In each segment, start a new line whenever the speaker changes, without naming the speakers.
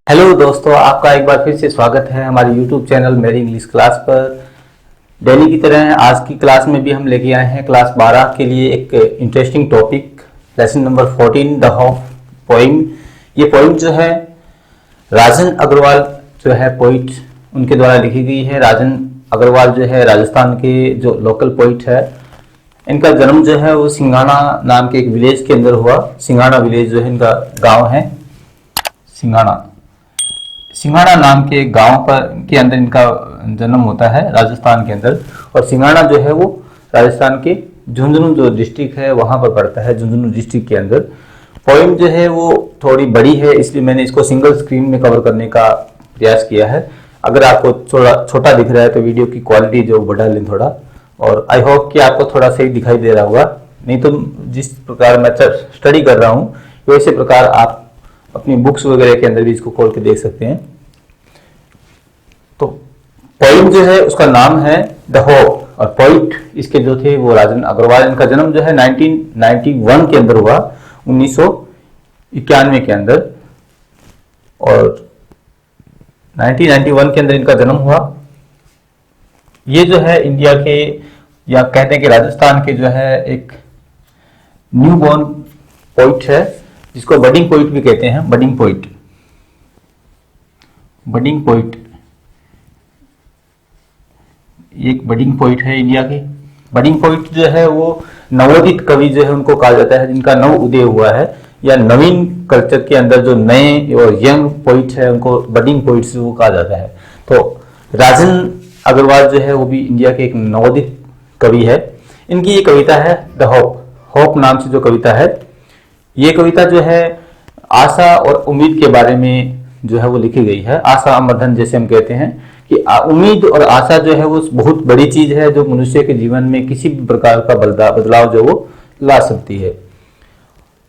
Hello दोस्तों, आपका एक बार फिर से स्वागत है हमारे YouTube चैनल मेरी इंग्लिश क्लास पर। डेली की तरह आज की क्लास में भी हम लेके आए हैं क्लास 12 के लिए एक interesting topic, lesson number 14 the hope poem. ये पोइम जो है राजन अग्रवाल जो है पोइट, उनके द्वारा लिखी गई है। राजन अग्रवाल जो है राजस्थान के जो लोकल पोइट है। इनका जन्म जो है वो सिंघाना नाम के एक विलेज के अंदर हुआ। सिंघाना विलेज जो है इनका गाँव है। सिंघाना नाम के गांव पर के अंदर इनका जन्म होता है राजस्थान के अंदर। और सिंघाना जो है वो राजस्थान के झुंझुनू जो डिस्ट्रिक्ट है वहां पर पड़ता है, झुंझुनू डिस्ट्रिक्ट के अंदर। पोइम जो है वो थोड़ी बड़ी है, इसलिए मैंने इसको सिंगल स्क्रीन में कवर करने का प्रयास किया है। अगर आपको थोड़ा छोटा दिख रहा है तो वीडियो की क्वालिटी जो बढ़ा लें थोड़ा, और आई होप कि आपको थोड़ा सही दिखाई दे रहा होगा। नहीं तो जिस प्रकार मैं स्टडी कर रहा हूँ वैसे प्रकार आप अपनी बुक्स वगैरह के अंदर भी इसको खोल के देख सकते हैं। तो पोइम जो है उसका नाम है द होप, और पोइट इसके जो थे वो राजन अग्रवाल। इनका जन्म जो है 1991 के अंदर हुआ, 1991 के अंदर, और 1991 के अंदर इनका जन्म हुआ। ये जो है इंडिया के, या कहते हैं कि राजस्थान के जो है एक न्यू बॉर्न पोइट है, जिसको बडिंग पोइट भी कहते हैं। बडिंग पोइट एक बडिंग पोइट है इंडिया की। बडिंग पोइट जो है वो नवोदित कवि जो है उनको कहा जाता है, जिनका नव उदय हुआ है, या नवीन कल्चर के अंदर जो नए और यंग पोइट है उनको बडिंग पोइट्स वो कहा जाता है। तो राजन अग्रवाल जो है वो भी इंडिया के एक नवोदित कवि है। इनकी ये कविता है द होप, होप नाम से जो कविता है। ये कविता जो है आशा और उम्मीद के बारे में जो है वो लिखी गई है। आशा अमरधन जैसे हम कहते हैं कि उम्मीद और आशा जो है वो बहुत बड़ी चीज है, जो मनुष्य के जीवन में किसी भी प्रकार का बदलाव जो वो ला सकती है।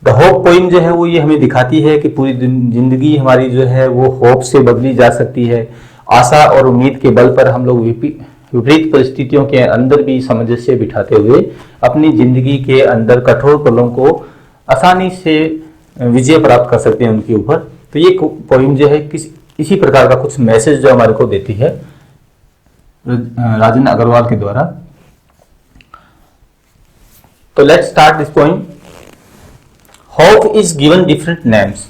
द होप पोइम जो है वो ये हमें दिखाती है कि पूरी जिंदगी हमारी जो है वो होप से बदली जा सकती है। आशा और उम्मीद के बल पर हम लोग विपरीत परिस्थितियों के अंदर भी सामंजस्य बिठाते हुए अपनी जिंदगी के अंदर कठोर पलों को आसानी से विजय प्राप्त कर सकते हैं उनके ऊपर। तो ये पोइम जो है इसी प्रकार का कुछ मैसेज जो हमारे को देती है राजन अग्रवाल के द्वारा। तो let's start this poem. Hope is given different names.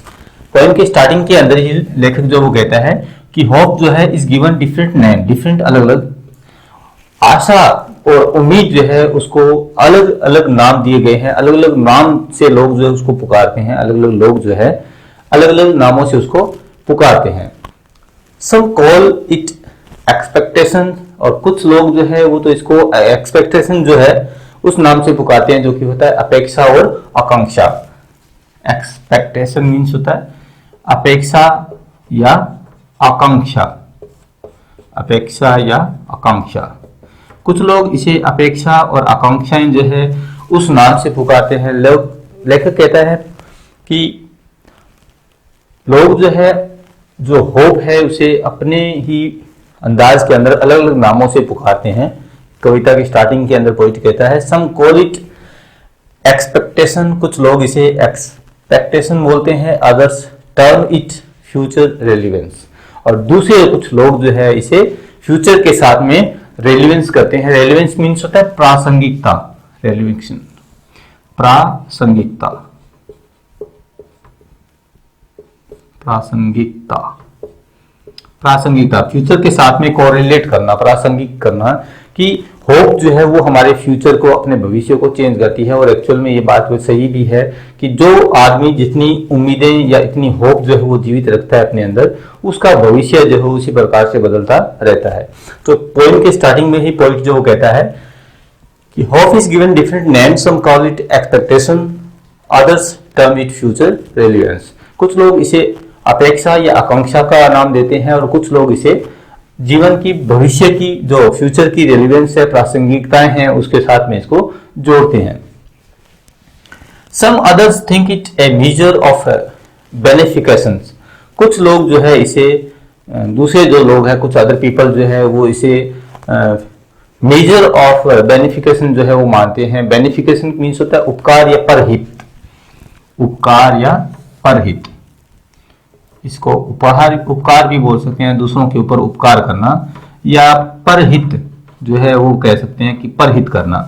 Poem के स्टार्टिंग के अंदर ही लेखक जो वो कहता है कि होप जो है is given different name, different अलग अलग। आशा और उम्मीद जो है उसको अलग अलग नाम दिए गए हैं, अलग अलग नाम से लोग जो है उसको पुकारते हैं। अलग अलग लोग जो है अलग अलग नामों से उसको पुकारते हैं। सम कॉल इट एक्सपेक्टेशन, और कुछ लोग जो है वो तो इसको एक्सपेक्टेशन जो है उस नाम से पुकारते हैं, जो कि होता है अपेक्षा और आकांक्षा। एक्सपेक्टेशन मीन्स होता है अपेक्षा या आकांक्षा, अपेक्षा या आकांक्षा। कुछ लोग इसे अपेक्षा और आकांक्षाएं जो है उस नाम से पुकारते हैं। लेखक कहता है कि लोग जो है जो होप है उसे अपने ही अंदाज के अंदर अलग अलग नामों से पुकारते हैं। कविता की स्टार्टिंग के अंदर पोइट कहता है सम कॉल इट एक्सपेक्टेशन, कुछ लोग इसे एक्सपेक्टेशन बोलते हैं। Others term it future relevance, और दूसरे कुछ लोग जो है इसे फ्यूचर के साथ में रेलिवेंस करते हैं। रेलिवेंस मीन्स होता है प्रासंगिकता, रेलिवेंशन, प्रासंगिकता, प्रासंगिकता, प्रासंगिकता, फ्यूचर के साथ में कोरिलेट करना, प्रासंगिक करना, कि होप जो है वो हमारे फ्यूचर को, अपने भविष्य को चेंज करती है। और एक्चुअल में ये बात तो सही भी है कि जो आदमी जितनी उम्मीदें या इतनी होप जो है वो जीवित रखता है अपने अंदर, उसका भविष्य जो है उसी प्रकार से बदलता रहता है। तो पोइम के स्टार्टिंग में ही पोइट जो वो कहता है कि hope is given different names, some call it expectation, others term it future relevance. कुछ लोग इसे अपेक्षा या आकांक्षा का नाम देते हैं, और कुछ लोग इसे जीवन की, भविष्य की, जो फ्यूचर की रेलिवेंस है, प्रासंगिकताएं हैं, उसके साथ में इसको जोड़ते हैं। Some others think it a major of beneficiations. कुछ लोग जो है इसे, दूसरे जो लोग हैं, कुछ अदर पीपल जो है वो इसे मेजर ऑफ बेनिफिकेशन जो है वो मानते हैं। बेनिफिकेशन मीन्स होता है उपकार या परहित, उपकार या परहित। इसको उपकार भी बोल सकते हैं, दूसरों के ऊपर उपकार करना, या परहित जो है वो कह सकते हैं कि परहित करना।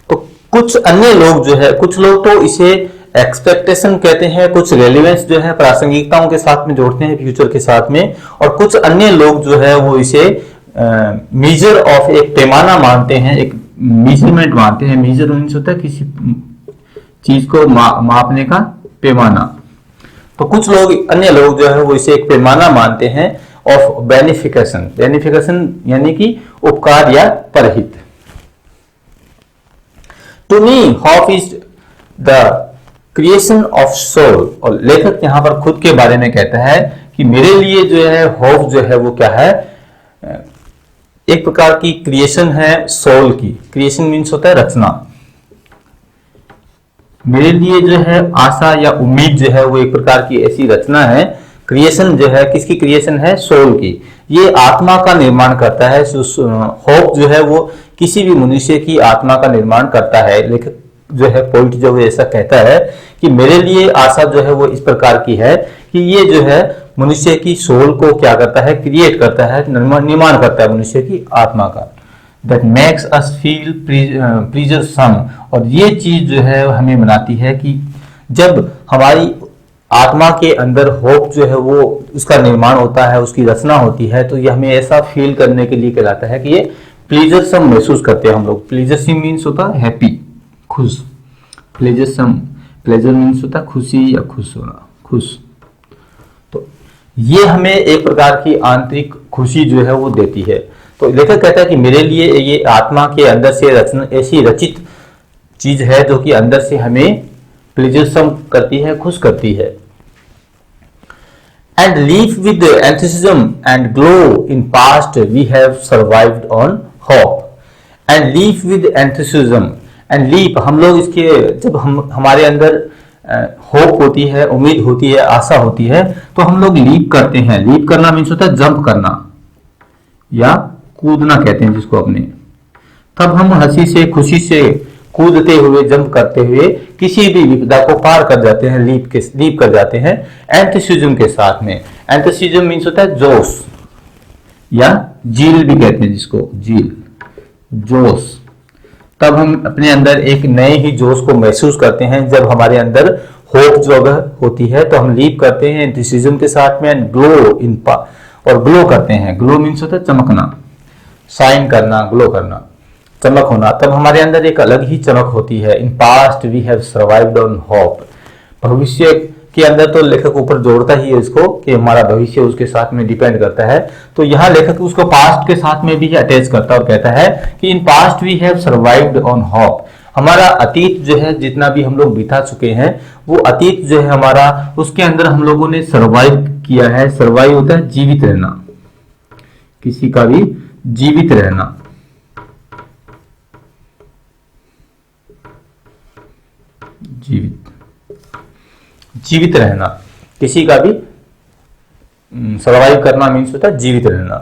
तो कुछ अन्य लोग जो है, कुछ लोग तो इसे एक्सपेक्टेशन कहते हैं, कुछ रेलिवेंस जो है प्रासंगिकताओं के साथ में जोड़ते हैं फ्यूचर के साथ में, और कुछ अन्य लोग जो है वो इसे मीजर ऑफ, एक पैमाना मानते हैं, एक मेजरमेंट मानते हैं। मेजर मीन्स होता है किसी चीज को मापने का पैमाना। तो कुछ लोग, अन्य लोग जो है वो इसे एक पैमाना मानते हैं ऑफ बेनिफिकेशन। बेनिफिकेशन यानी कि उपकार या परहित। To me hope is the creation of soul. और लेखक यहां पर खुद के बारे में कहता है कि मेरे लिए जो है होप जो है वो क्या है, एक प्रकार की क्रिएशन है सोल की। क्रिएशन मीन्स होता है रचना। मेरे लिए जो है आशा या उम्मीद जो है वो एक प्रकार की ऐसी रचना है। क्रिएशन जो है किसकी क्रिएशन है, सोल की। ये आत्मा का निर्माण करता है। होप जो है वो किसी भी मनुष्य की आत्मा का निर्माण करता है। लेखक जो है पोइट जो है ऐसा कहता है कि मेरे लिए आशा जो है वो इस प्रकार की है कि ये जो है मनुष्य की सोल को क्या करता है, क्रिएट करता है, निर्माण करता है मनुष्य की आत्मा का। That makes us feel pleasure some. और ये चीज जो है हमें बनाती है कि जब हमारी आत्मा के अंदर होप जो है वो उसका निर्माण होता है, उसकी रचना होती है, तो ये हमें ऐसा फील करने के लिए कहलाता है कि ये प्लीजर सम महसूस करते हैं हम लोग। प्लीजर सम मीन्स होता है हैप्पी, खुश। प्लेजर सम, प्लेजर मीन्स होता है खुशी या खुश होना, खुश। तो ये हमें एक प्रकार की आंतरिक खुशी जो है वो देती है। तो लेखक कहता है कि मेरे लिए ये आत्मा के अंदर से रचना, ऐसी रचित चीज है जो कि अंदर से हमें प्लेजरसम करती है, खुश करती है। And live with enthusiasm and glow in past we have survived on hope. And live with enthusiasm and leap, हम लोग इसके, जब हमारे अंदर होप होती है, उम्मीद होती है, आशा होती है, तो हम लोग लीप करते हैं। लीप करना मीन्स होता है जंप करना या कूदना कहते हैं जिसको अपने। तब हम हंसी से, खुशी से कूदते हुए, जंप करते हुए किसी भी विपदा को पार कर जाते हैं, लीप कर जाते हैं एंथुसिज्म के साथ में। एंथुसिज्म मीन्स होता है जोश या जील भी कहते हैं जिसको, जील, जोश। तब हम अपने अंदर एक नए ही जोश को महसूस करते हैं। जब हमारे अंदर होप जो होती है तो हम लीप करते हैं एंथुसिज्म के साथ में, ग्लो इन और ग्लो करते हैं। ग्लो मीन्स होता है चमकना, शाइन करना, ग्लो करना, चमक होना। तब हमारे अंदर एक अलग ही चमक होती है। In past we have survived on hope. भविष्य के अंदर तो लेखक ऊपर जोड़ता ही है इसको कि हमारा भविष्य उसके साथ में डिपेंड करता है। तो यहाँ लेखक उसको पास्ट के साथ में भी अटैच करता है और कहता है कि in past we have survived on hope. हमारा अतीत जो है, जितना भी हम लोग बिता चुके हैं, वो अतीत जो है हमारा, उसके अंदर हम लोगों ने सर्वाइव किया है। सर्वाइव होता है जीवित रहना, किसी का भी जीवित रहना। जीवित रहना, किसी का भी सर्वाइव करना मीन्स होता है जीवित रहना।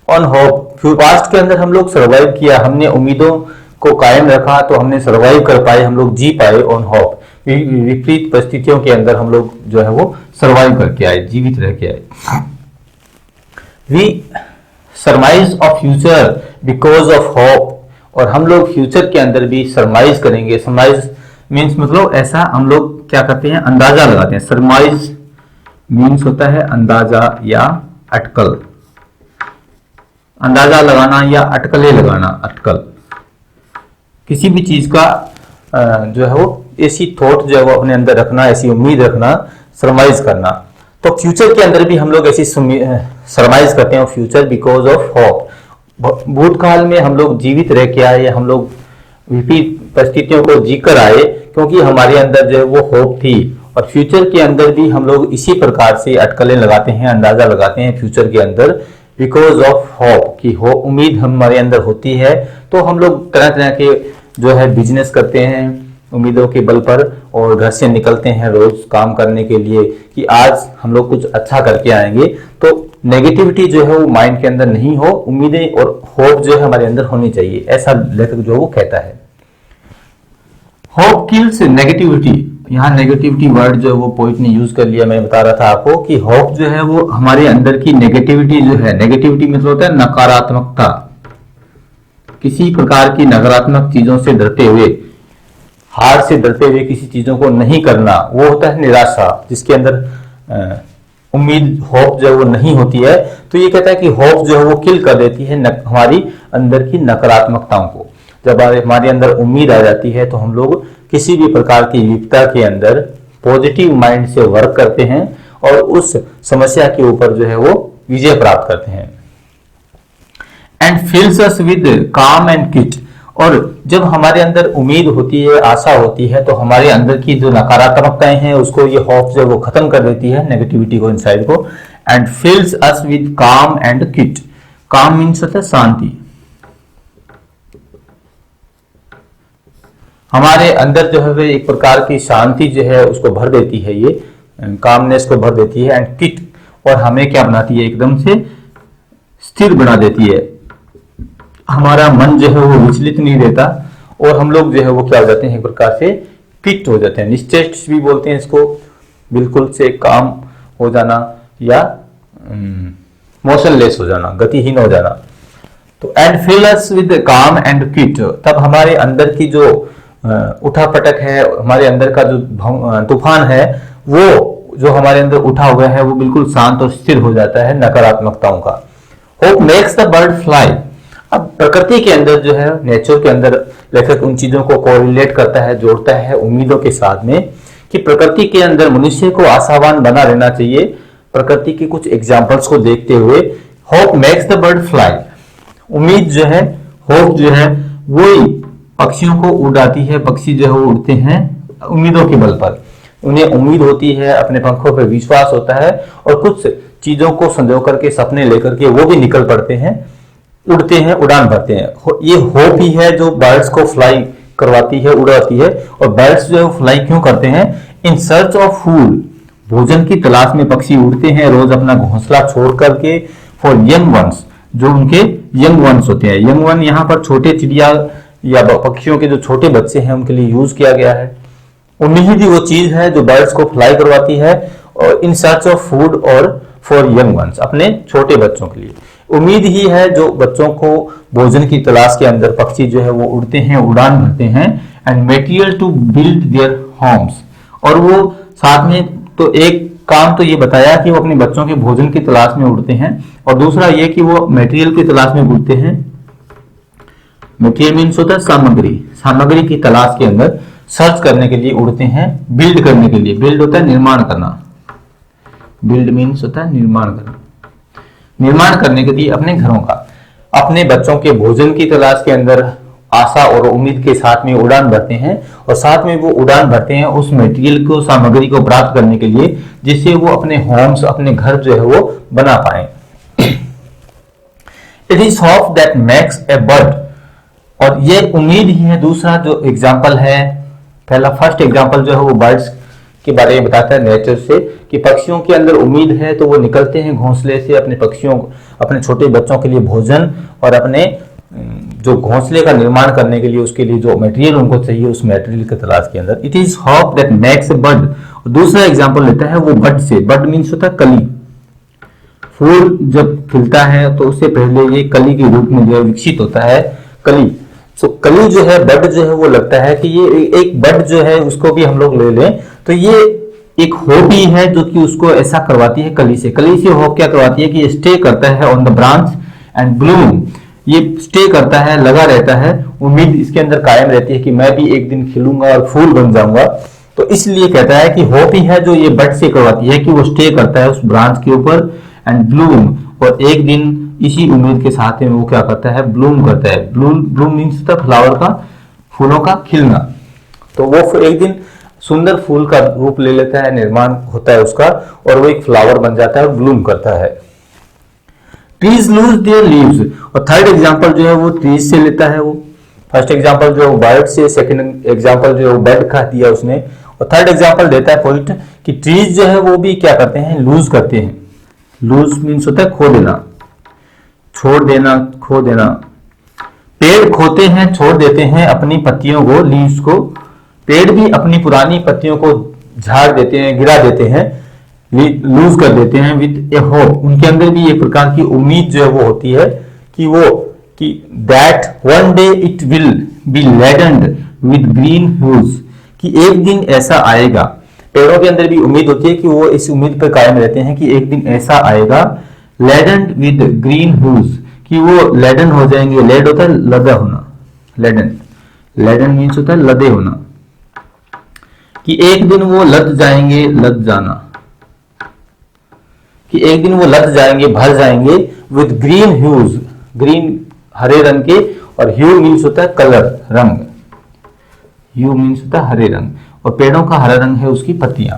ऑन होप, पास्ट के अंदर हम लोग सर्वाइव किया, हमने उम्मीदों को कायम रखा तो हमने सर्वाइव कर पाए, हम लोग जी पाए ऑन होप। विपरीत परिस्थितियों के अंदर हम लोग जो है वो सर्वाइव करके आए, जीवित रह के आए। We surmise of future because of hope. और हम लोग फ्यूचर के अंदर भी सरमाइज करेंगे। सरमाइज मीन्स मतलब ऐसा हम लोग क्या करते हैं, अंदाजा लगाते हैं। सरमाइज मीन्स होता है अंदाजा या अटकल, अंदाजा लगाना या अटकलें लगाना। अटकल किसी भी चीज का जो है वो ऐसी थॉट जो है वो अपने अंदर रखना, ऐसी उम्मीद रखना, सरमाइज करना। तो फ्यूचर के अंदर भी हम लोग ऐसी सरमाइज करते हैं फ्यूचर बिकॉज ऑफ होप। भूतकाल में हम लोग जीवित रह के आए, हम लोग विपरीत परिस्थितियों को जीकर आए क्योंकि हमारे अंदर जो है वो होप थी। और फ्यूचर के अंदर भी हम लोग इसी प्रकार से अटकलें लगाते हैं, अंदाजा लगाते हैं फ्यूचर के अंदर बिकॉज ऑफ होप, कि हो उम्मीद हमारे अंदर होती है। तो हम लोग तरह तरह के जो है बिजनेस करते हैं उम्मीदों के बल पर, और घर से निकलते हैं रोज काम करने के लिए कि आज हम लोग कुछ अच्छा करके आएंगे। तो नेगेटिविटी जो है वो माइंड के अंदर नहीं हो, उम्मीदें और होप जो है हमारे अंदर होनी चाहिए, ऐसा लेखक जो है वो कहता है। Hope kills negativity. यहाँ नेगेटिविटी वर्ड जो है वो पोइट ने यूज कर लिया। मैं बता रहा था आपको कि होप जो है वो हमारे अंदर की नेगेटिविटी जो है, नेगेटिविटी मतलब होता है नकारात्मकता, किसी प्रकार की नकारात्मक चीजों से डरते हुए, हार से डरते हुए किसी चीजों को नहीं करना, वो होता है निराशा, जिसके अंदर उम्मीद होप जो है वो नहीं होती है। तो ये कहता है कि होप जो है वो किल कर देती है हमारी अंदर की नकारात्मकताओं को। जब हमारे अंदर उम्मीद आ जाती है तो हम लोग किसी भी प्रकार की विपदा के अंदर पॉजिटिव माइंड से वर्क करते हैं और उस समस्या के ऊपर जो है वो विजय प्राप्त करते हैं। एंड फिल्स अस विद काम एंड किट, और जब हमारे अंदर उम्मीद होती है, आशा होती है, तो हमारे अंदर की जो नकारात्मकताएं हैं उसको ये होप जो है वो खत्म कर देती है, नेगेटिविटी को, इनसाइड को। एंड फिल्स अस विद काम एंड किट, काम मीन्स होता है शांति, हमारे अंदर जो है वे एक प्रकार की शांति जो है उसको भर देती है, ये कामनेस को भर देती है। एंड किट, और हमें क्या बनाती है, एकदम से स्थिर बना देती है, हमारा मन जो है वो विचलित नहीं रहता और हम लोग जो है वो क्या हो जाते हैं, एक प्रकार से फिट हो जाते हैं, निश्चेष्ट भी बोलते हैं इसको, बिल्कुल से काम हो जाना या मोशनलेस हो जाना, गतिहीन हो जाना। तो एंड फिल अस विद काम एंड किट, तब हमारे अंदर की जो उठापटक है, हमारे अंदर का जो तूफान है, वो जो हमारे अंदर उठा हुआ है वो बिल्कुल शांत और स्थिर हो जाता है नकारात्मकताओं का। Hope makes the bird fly, अब प्रकृति के अंदर जो है, नेचर के अंदर लेखक उन चीजों को कोरिलेट करता है, जोड़ता है उम्मीदों के साथ में, कि प्रकृति के अंदर मनुष्य को आशावान बना रहना चाहिए। प्रकृति के कुछ एग्जाम्पल्स को देखते हुए, hope makes the bird fly, उम्मीद जो है, होप जो है वही पक्षियों को उड़ाती है, पक्षी जो है वो उड़ते हैं उम्मीदों के बल पर, उन्हें उम्मीद होती है, अपने पंखों पर विश्वास होता है और कुछ चीजों को संजो करके, सपने लेकर के वो भी निकल पड़ते हैं, उड़ते हैं, उड़ान भरते हैं। ये होप ही है जो बर्ड्स को फ्लाई करवाती है, उड़ाती है। और बर्ड्स जो है फ्लाई क्यों करते हैं, इन सर्च ऑफ फूड, भोजन की तलाश में पक्षी उड़ते हैं रोज अपना घोंसला छोड़ करके, फॉर यंग वंस, जो उनके यंग वंस होते हैं। यंग वन यहाँ पर छोटे चिड़िया या पक्षियों के जो छोटे बच्चे हैं उनके लिए यूज किया गया है। उम्मीद ही वो चीज है जो बर्ड्स को फ्लाई करवाती है, और इन सर्च ऑफ फूड और फॉर यंग वंस, अपने छोटे बच्चों के लिए उम्मीद ही है जो बच्चों को भोजन की तलाश के अंदर पक्षी जो है वो उड़ते हैं, उड़ान भरते हैं। And material to build their homes, और वो साथ में तो एक काम तो ये बताया कि वो अपने बच्चों के भोजन की तलाश में उड़ते हैं, और दूसरा ये कि वो मटेरियल की तलाश में उड़ते हैं। मटेरियल मीन्स होता है सामग्री, सामग्री की तलाश के अंदर सर्च करने के लिए उड़ते हैं, बिल्ड करने के लिए, बिल्ड होता है निर्माण करना, बिल्ड मीन्स होता है निर्माण करना, निर्माण करने के लिए अपने घरों का, अपने बच्चों के भोजन की तलाश के अंदर आशा और उम्मीद के साथ में उड़ान भरते हैं, और साथ में वो उड़ान भरते हैं उस मटेरियल को, सामग्री को प्राप्त करने के लिए, जिससे वो अपने होम्स, अपने घर जो है वो बना पाए। It is hope that makes a bird, और ये उम्मीद ही है। दूसरा जो एग्जाम्पल है, पहला फर्स्ट एग्जाम्पल जो है वो बर्ड्स के बारे में बताता है, नेचर से, कि पक्षियों के अंदर उम्मीद है तो वो निकलते हैं घोंसले से अपने पक्षियों, अपने छोटे बच्चों के लिए भोजन और अपने जो घोंसले का निर्माण करने के लिए, उसके लिए जो मटेरियल उनको चाहिए, उस मटेरियल की तलाश के अंदर। It is hope that makes a bird. दूसरा एग्जाम्पल लेता है वो बर्ड से, बर्ड मीन्स होता है कली, फूल जब खिलता है तो उससे पहले ये कली के रूप में जो है विकसित होता है, कली। तो कली जो है, बर्ड जो है वो लगता है कि ये एक बर्ड जो है उसको भी हम लोग ले लें तो ये एक होप ही है जो कि उसको ऐसा करवाती है कली से। कली से होप क्या करवाती है कि ये स्टे करता है on the branch and Bloom, ये स्टे करता है, लगा रहता है, उम्मीद इसके अंदर कायम रहती है कि मैं भी एक दिन खिलूंगा और फूल बन जाऊंगा। तो इसलिए कहता है कि होप ही है जो ये बर्ड से करवाती है कि वो स्टे करता है उस ब्रांच के ऊपर एंड ब्लूम, और एक दिन इसी उम्मीद के साथ में वो क्या करता है, ब्लूम करता है। ब्लूम मीन्स होता है फ्लावर का, फूलों का खिलना। तो वो एक दिन सुंदर फूल का रूप ले लेता है, निर्माण होता है उसका, और वो एक फ्लावर बन जाता है और ब्लूम करता है। ट्रीज लूज देयर लीव्स, और थर्ड एग्जांपल जो है वो ट्रीज से लेता है। वो फर्स्ट एग्जांपल जो है बर्ड से, सेकंड एग्जांपल जो है बर्ड का दिया उसने, और थर्ड एग्जांपल देता है पॉइंट कि ट्रीज जो है वो भी क्या करते हैं, लूज करते हैं। लूज मीन्स होता है खो देना, छोड़ देना, खो देना। पेड़ खोते हैं, छोड़ देते हैं अपनी पत्तियों को, लीव्स को, पेड़ भी अपनी पुरानी पत्तियों को झाड़ देते हैं, गिरा देते हैं, लूज कर देते हैं विद ए होप। उनके अंदर भी एक प्रकार की उम्मीद जो है वो होती है कि that one day it will be laden with green hues, कि एक दिन ऐसा आएगा। पेड़ों के अंदर भी उम्मीद होती है कि वो इस उम्मीद पर कायम रहते हैं कि एक दिन ऐसा आएगा, लेडेंड विद ग्रीन ह्यूज, कि वो लेडन हो जाएंगे। लेड होता है लदा होना, लेडन, लेडन मीन्स होता है लदे होना, कि एक दिन वो लद जाएंगे, लद जाना, कि एक दिन वो लद जाएंगे, भर जाएंगे विद ग्रीन ह्यूज, ग्रीन हरे रंग के, और ह्यू मीन्स होता है कलर, रंग, ह्यू मीन्स होता है हरे रंग, और पेड़ों का हरा रंग है उसकी पत्तियां।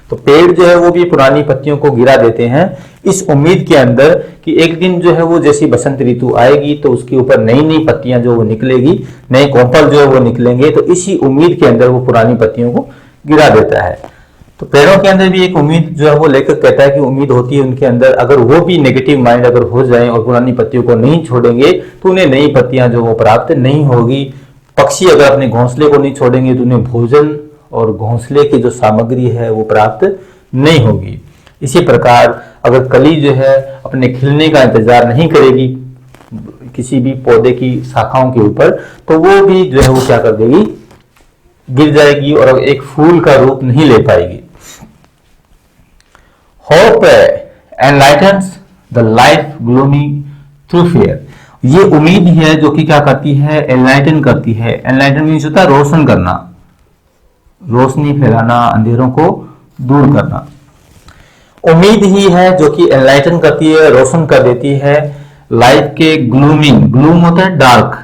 तो पेड़ जो है वो भी पुरानी पत्तियों को गिरा देते हैं इस उम्मीद के अंदर कि एक दिन जो है वो जैसी बसंत ऋतु आएगी तो उसके ऊपर नई नई पत्तियां जो वो निकलेगी, नए कोंपल जो है वो निकलेंगे, तो इसी उम्मीद के अंदर वो पुरानी पत्तियों को गिरा देता है। तो पेड़ों के अंदर भी एक उम्मीद जो है वो लेखक कहता है कि उम्मीद होती है उनके अंदर, अगर वो भी नेगेटिव माइंड अगर हो जाए और पुरानी पत्तियों को नहीं छोड़ेंगे तो उन्हें नई पत्तियां जो वो प्राप्त नहीं होगी। पक्षी अगर अपने घोंसले को नहीं छोड़ेंगे तो उन्हें भोजन और घोंसले की जो सामग्री है वो प्राप्त नहीं होगी। इसी प्रकार अगर कली जो है अपने खिलने का इंतजार नहीं करेगी किसी भी पौधे की शाखाओं के ऊपर, तो वो भी जो है वो क्या कर देगी, गिर जाएगी और एक फूल का रूप नहीं ले पाएगी। Hope enlightens the life gloomy through fear, ये उम्मीद है जो कि क्या करती है, एनलाइटन करती है। एनलाइटन मीन्स होता है रोशन करना, रोशनी फैलाना, अंधेरों को दूर करना। उम्मीद ही है जो कि एनलाइटन करती है, रोशन कर देती है लाइफ के ग्लूमिंग, ग्लूम होता है डार्क,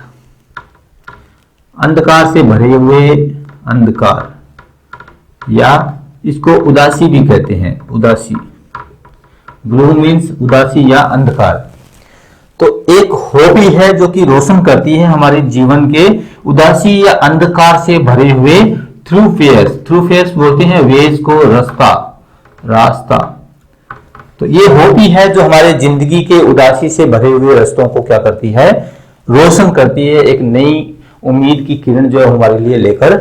अंधकार से भरे हुए, अंधकार, या इसको उदासी भी कहते हैं, उदासी, ग्लूम मीन्स उदासी या अंधकार। तो एक हॉबी है जो कि रोशन करती है हमारे जीवन के उदासी या अंधकार से भरे हुए थ्रू फेयर्स, थ्रू फेयर्स बोलते हैं वेज को, रास्ता, रास्ता। तो ये हॉबी है जो हमारे जिंदगी के उदासी से भरे हुए रास्तों को क्या करती है, रोशन करती है, एक नई उम्मीद की किरण जो हमारे लिए लेकर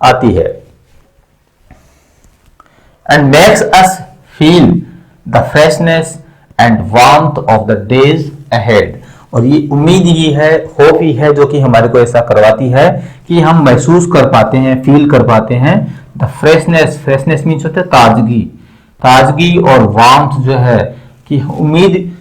आती है। And makes us feel the freshness and warmth of the days ahead, और ये उम्मीद ही है, होप ही है जो कि हमारे को ऐसा करवाती है कि हम महसूस कर पाते हैं, फील कर पाते हैं द फ्रेशनेस, फ्रेशनेस मीन्स होता है ताजगी, ताजगी, और वार्मथ जो है कि उम्मीद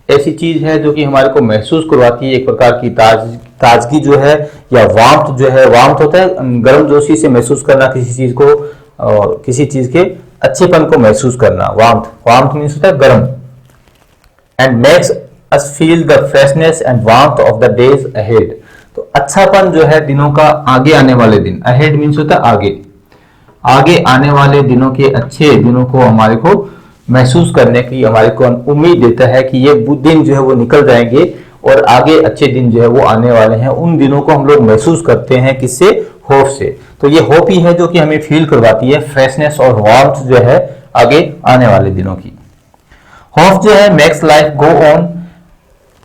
ऐसी चीज है जो कि हमारे को महसूस करवाती है एक प्रकार की ताजगी जो है, या वार्मथ जो है, वार्मथ होता है गर्मजोशी से महसूस करना किसी चीज को, और किसी चीज के अच्छेपन को महसूस करना, वार्मथ, वार्मथ मीन्स होता है गर्म। And makes us feel the freshness and warmth of the days ahead, तो अच्छापन जो है दिनों का, आगे आने वाले दिन, अहेड मीन्स होता है आगे, आगे आने वाले दिनों के अच्छे दिनों को हमारे को महसूस करने की हमारे को उम्मीद देता है कि ये दिन जो है वो निकल जाएंगे और आगे अच्छे दिन जो है वो आने वाले हैं। उन दिनों को हम लोग महसूस करते हैं किससे, होप से। तो ये होप ही है जो कि हमें फील करवाती है फ्रेशनेस और वार्मथ जो है आगे आने वाले दिनों की। होप जो है मेक्स लाइफ गो ऑन,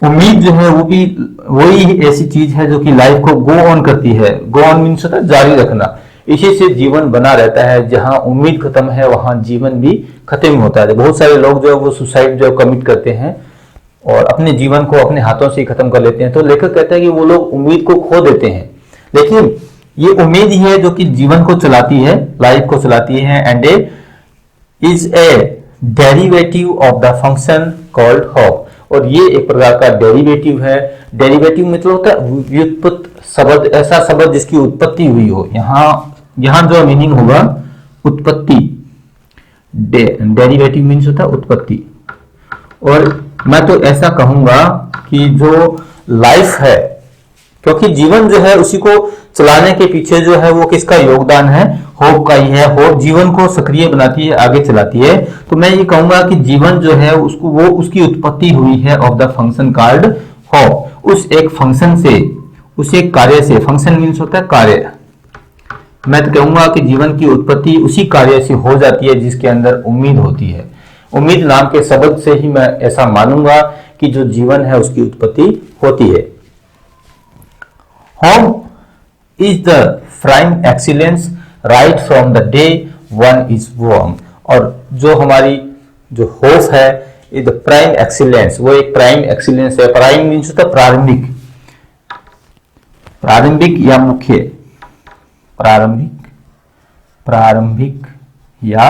उम्मीद जो है वो भी वही ऐसी चीज है जो कि लाइफ को गो ऑन करती है। गो ऑन मीन्स होता है जारी रखना, इसी से जीवन बना रहता है। जहां उम्मीद खत्म है वहां जीवन भी खत्म होता है। बहुत सारे लोग जो है वो सुसाइड जो कमिट करते हैं और अपने जीवन को अपने हाथों से खत्म कर लेते हैं। तो लेखक कहता है कि वो लोग उम्मीद को खो देते हैं, लेकिन ये उम्मीद ही है जो कि जीवन को चलाती है, लाइफ को चलाती है। And is a derivative of the function called hope, और ये एक प्रकार का डेरिवेटिव है। डेरिवेटिव मतलब होता है व्युत्पत्ति शब्द, ऐसा शब्द जिसकी उत्पत्ति हुई हो। यहाँ जो मीनिंग होगा उत्पत्ति, डेरिवेटिव मीन्स होता है उत्पत्ति। और मैं तो ऐसा कहूंगा कि जो लाइफ है, क्योंकि जीवन जो है उसी को चलाने के पीछे जो है वो किसका योगदान है, होप का ही है। होप जीवन को सक्रिय बनाती है, आगे चलाती है। तो मैं ये कहूंगा कि जीवन जो है उसको वो उसकी उत्पत्ति हुई है of the function called hope, उस एक फंक्शन से, उस एक कार्य से। फंक्शन मीन्स होता है कार्य। मैं तो कहूंगा कि जीवन की उत्पत्ति उसी कार्य से हो जाती है जिसके अंदर उम्मीद होती है। उम्मीद नाम के शब्द से ही मैं ऐसा मानूंगा कि जो जीवन है उसकी उत्पत्ति होती है। Hope is the prime excellence right from the day one is born. और जो हमारी जो होप है इज द प्राइम एक्सीलेंस, वो एक प्राइम एक्सीलेंस है। प्राइम मीन्स होता है प्रारंभिक, प्रारंभिक या मुख्य, प्रारंभिक या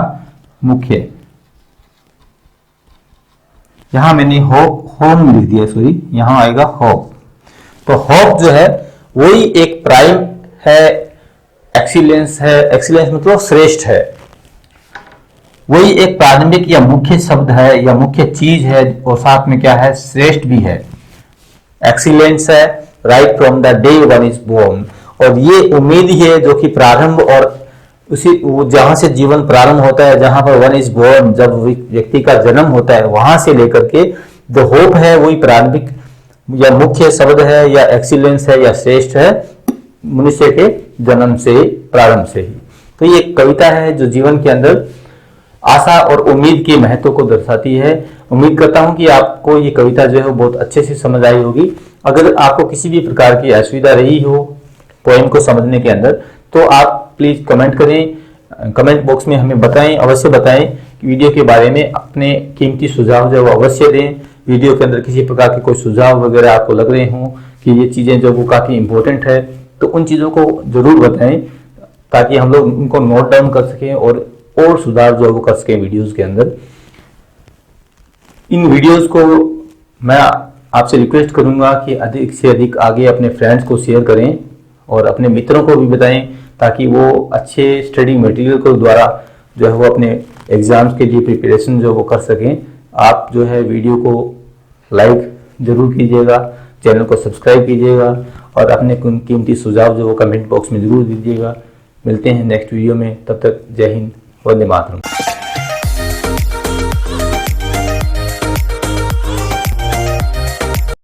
मुख्य। यहां मैंने होम लिख दिया, सॉरी, यहां आएगा होप। तो होप जो है वही एक प्राइम है, एक्सीलेंस है, एक्सीलेंस मतलब श्रेष्ठ है, वही एक प्रारंभिक या मुख्य शब्द है या मुख्य चीज है, और साथ में क्या है, श्रेष्ठ भी है। एक्सीलेंस है, right from the day one is born, और ये उम्मीद ही है जो कि प्रारंभ और उसी जहां से जीवन प्रारंभ होता है, जहां पर वन इज बोर्न, जब व्यक्ति का जन्म होता है, वहां से लेकर के जो होप है वही प्रारंभिक या मुख्य शब्द है या एक्सीलेंस है या श्रेष्ठ है, मनुष्य के जन्म से, प्रारंभ से ही। तो ये एक कविता है जो जीवन के अंदर आशा और उम्मीद के महत्व को दर्शाती है। उम्मीद करता हूं कि आपको ये कविता जो है वो बहुत अच्छे से समझ आई होगी। अगर आपको किसी भी प्रकार की असुविधा रही हो पोएम को समझने के अंदर, तो आप प्लीज कमेंट करें, कमेंट बॉक्स में हमें बताएं, अवश्य बताएं कि वीडियो के बारे में अपने कीमती सुझाव जो है वो अवश्य दें। वीडियो के अंदर किसी प्रकार के कोई सुझाव वगैरह आपको लग रहे हों कि ये चीजें जो वो काफी इंपॉर्टेंट है, तो उन चीजों को जरूर बताएं ताकि हम लोग उनको नोट डाउन कर सकें और सुधार जो है वो कर सकें वीडियोस के अंदर। इन वीडियोस को मैं आपसे रिक्वेस्ट करूंगा कि अधिक से अधिक आगे अपने फ्रेंड्स को शेयर करें और अपने मित्रों को भी बताएं, ताकि वो अच्छे स्टडी मटेरियल को द्वारा जो है वो अपने एग्जाम्स के लिए प्रिपरेशन जो वो कर सकें। आप जो है वीडियो को लाइक जरूर कीजिएगा, चैनल को सब्सक्राइब कीजिएगा और अपने कीमती सुझाव जो वो कमेंट बॉक्स में जरूर दीजिएगा। मिलते हैं नेक्स्ट वीडियो में, तब तक जय हिंद, वंदे मातरम।